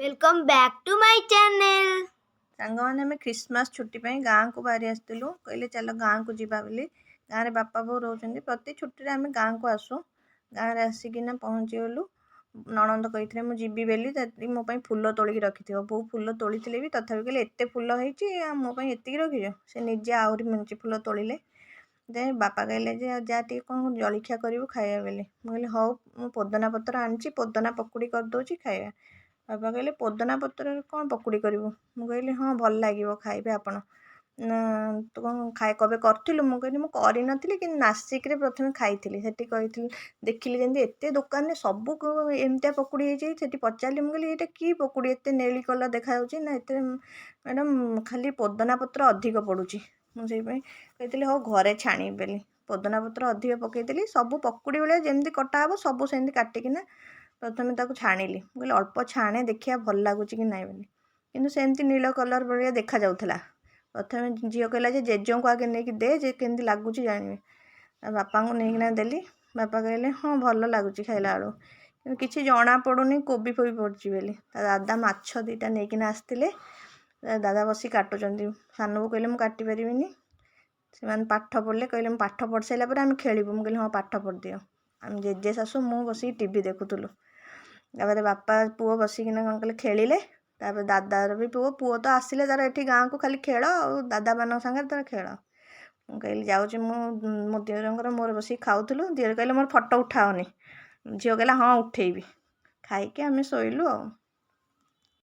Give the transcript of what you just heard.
Welcome back to my channel. सांगने आम Christmas छुट्टी गाँव को बाहरी आसलु कहले चल गाँव को जीवा बोली। गाँव में बापा बो रोचे प्रति छुट्टी आम गाँव को आसू। गाँव में आसिकिना पहुँची गलु। नणंद कही मुझे बोली मो फूल तोलिक रखि बो फूल तोली भी तथापि कहले एत फूल हो मोपाई एतिक रखी से निजे आहरी मेଞ୍ଚे फूल तोड़े। दे बापा कहले जा टी कौन जलखिया करू खाया बोली। मुझे हौ मु पोदना पत्र आनी पोदना पकुड़ी करदे खाया। बाबा कहले पोदना पत्र कौन पकुड़ी करू। मु कहली हाँ भल लगे खाइबे आपण तू कौन खाए कबे करूँ। मुझे मुझे नी कि नासिक प्रथम खाई से देखिली जमी एत दुकान में सब एमती पकुड़ी होती पचारि मुझे ये कि पकुड़ी एत नेली कलर देखा ना एत मैडम खाली पोदना पत्र अधिक पड़ुची। मुझे कही हाँ घरे छाणी बोली पोदना पत्र अधिक पकईली सब पकुड़ी भाया जमी कटा हे सब सेमती काटिकिना प्रथम ताको छाणिली। कहली अल्प छाणे देखिया भल लगुच कि नाई बोली किंतु सेमती नील कलर भाया देखा जाऊला। प्रथम झील कहला जेजों को आगे नहीं दे जे केमती लगुच जाने। बापा को लेकिना देली। बापा कहले हाँ भल लगुच खाइला बेलू कि किसी जना पड़ूनी कोबी फोबी पड़ी बोली। दादा माछ दीटा नहीं आसते दादा बसी काटुचंदी। सान को कहले मुझे काटी पारिनी से पाठ पढ़ले कहले पाठ पढ़ सारा आम खेलू। मुझे हाँ पाठ पढ़ दियो। आम जेजे शाशु मु बस टीवी देखुलु। तापर बापा पुओ बसिकिना कौन कले खेलिले। तापर दादार भी पुओ तो आसिले तार एठी गाँव को खाली खेल और दादा मान सागर तार खेल। कहली जाऊँ मो दिहर मोर बस खाऊलु। दिहर कहले मोर फटो उठाओनी। झील कहला हाँ उठेबी। खाई आम शोलु।